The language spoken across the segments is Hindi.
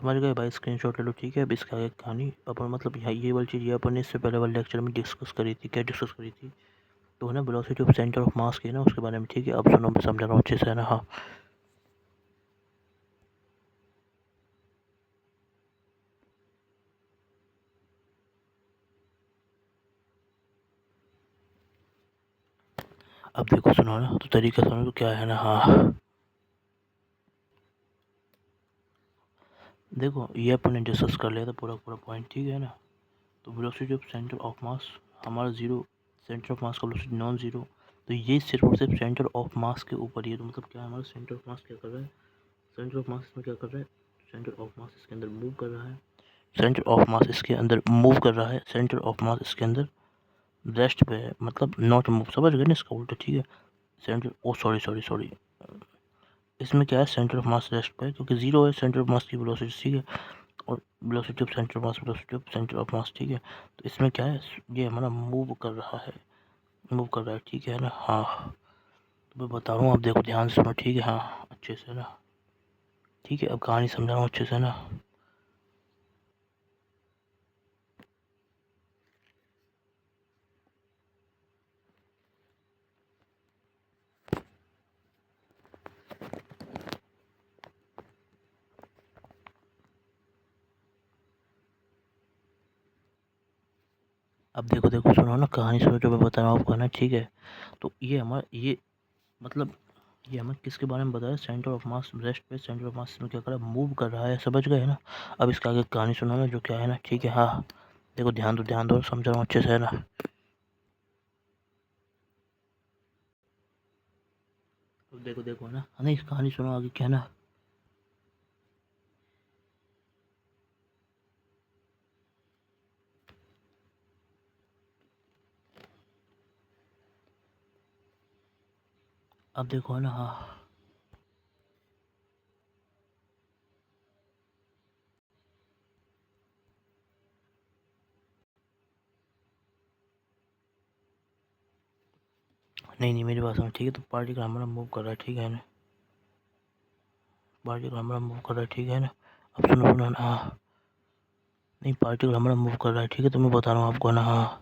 समझ गए भाई, स्क्रीनशॉट ले लो, ठीक है। अब इसका आगे कहानी अपन मतलब यहाँ ये वाली चीज़ ये अपन ने इससे पहले वाले लेक्चर में डिस्कस करी थी। क्या डिस्कस करी थी? तो है ना velocity of centre of mass की है ना, उसके बारे में, ठीक है। अब सुनो, मैं समझा रहा हूँ अच्छे से, है ना। हाँ, अब देखो सुनो ना, तो तरीका सुनो तो क्या है ना। हाँ देखो, ये अपन ने डिस्कस कर लिया था पूरा पूरा पॉइंट, ठीक है ना। तो velocity of centre of mass हमारा जीरो, सेंटर ऑफ मास का वेलोसिटी नॉन जीरो। तो ये सिर्फ और सिर्फ सेंटर ऑफ मास के ऊपर ही है। तो मतलब क्या है, हमारा सेंटर ऑफ मास क्या कर रहा है, सेंटर ऑफ मास इसमें क्या कर रहा है, सेंटर ऑफ मास इसके अंदर मूव कर रहा है, सेंटर ऑफ मास इसके अंदर मूव कर रहा है, सेंटर ऑफ मास इसके अंदर रेस्ट पे है, मतलब नॉट मूव, समझ गए ना इसका उल्टा, ठीक है। सेंटर, ओ सॉरी सॉरी सॉरी, इसमें क्या है, सेंटर ऑफ मास रेस्ट पे है क्योंकि जीरो है सेंटर ऑफ मास की वेलोसिटी, ठीक है। और velocity of centre of mass, velocity of centre of mass, ठीक है। तो इसमें क्या है, ये हमारा मूव कर रहा है, मूव कर रहा है, ठीक है ना। हाँ, तो मैं बता रहा हूँ, आप देखो ध्यान से सुनो, ठीक है। हाँ अच्छे से ना, ठीक है। अब कहानी समझा रहा हूँ अच्छे से ना। अब देखो देखो सुनो ना, कहानी सुनो जो मैं बता रहा हूँ आपको, है ना, ठीक है। तो ये हमारा ये मतलब ये हमें किसके बारे में बताया, सेंटर ऑफ मास रेस्ट पे, सेंटर ऑफ मास में क्या कर रहा है, मूव कर रहा है, समझ गए ना। अब इसका आगे कहानी सुनो ना जो क्या है ना, ठीक है। हाँ देखो, ध्यान दो, समझ रहा हूँ अच्छे से, है ना। अब देखो देखो, है ना इस कहानी सुनो आगे क्या है ना। अब देखो, है ना। हाँ नहीं नहीं, मेरी बात सुनो, ठीक है। तो पार्टिकल हमारा मूव कर रहा है, ठीक है ना, पार्टिकल हमारा मूव कर रहा है, ठीक है ना। अब सुनो सुनो ना। हाँ नहीं, पार्टिकल हमारा मूव कर रहा है, ठीक है। तो मैं बता रहा हूँ आपको ना। हाँ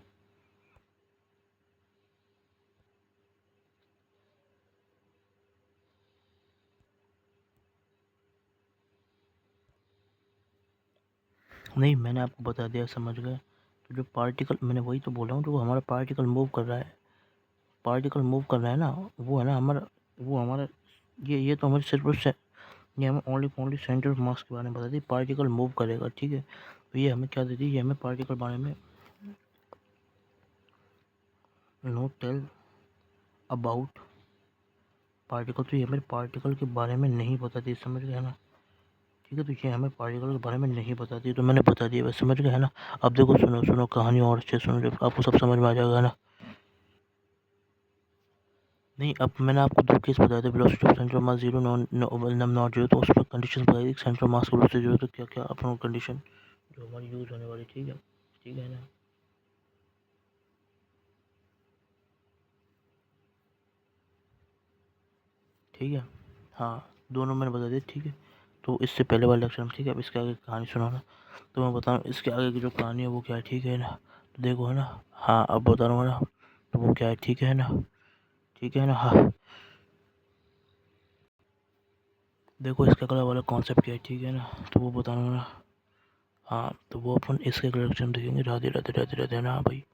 नहीं, मैंने आपको बता दिया, समझ गए। तो जो पार्टिकल, मैंने वही तो बोल रहा हूँ, जो हमारा पार्टिकल मूव कर रहा है, पार्टिकल मूव कर रहा है ना, वो है ना हमारा, वो हमारा, ये तो हमारे सिर्फ उससे, ये हमें ओनली सेंटर ऑफ मास के बारे में बताती है, पार्टिकल मूव करेगा, ठीक है। तो ये हमें क्या देती है, ये हमें पार्टिकल बारे में नो टेल अबाउट पार्टिकल, तो ये हमें पार्टिकल के बारे में नहीं बताती, समझ गए ना, ठीक है। तो ये हमें पार्टिकल के बारे में नहीं बताती, तो मैंने बता दिया, बस समझ गए है ना। अब देखो सुनो सुनो कहानी और अच्छे सुनो, जब आपको सब समझ में आ जाएगा ना। नहीं, अब मैंने आपको दो केस बताया था, velocity of centre of mass zero, not zero. तो उसमें कंडीशन बताई थी, सेंटर ऑफ मास की वेलोसिटी जीरो, तो क्या क्या अपन कंडीशन जो हमारी यूज़ होने वाली, ठीक है, ठीक है ना। ठीक है, हाँ दोनों मैंने बता दिया, ठीक है। तो इससे पहले वाले लेक्चर में, ठीक है। अब इसके आगे कहानी सुनाना, तो मैं बता रहा हूँ इसके आगे की जो कहानी है वो क्या है, ठीक है ना। तो देखो, है ना। हाँ अब बता रहा हूँ ना, तो वो क्या है, ठीक है ना, ठीक है ना। हाँ देखो, इसका अगला वाला कॉन्सेप्ट क्या है, ठीक है ना, तो वो बता रहा हूँ ना। हाँ तो वो अपन इसके लेक्चर में देखेंगे। राधे राधे राधे राधे ना भाई।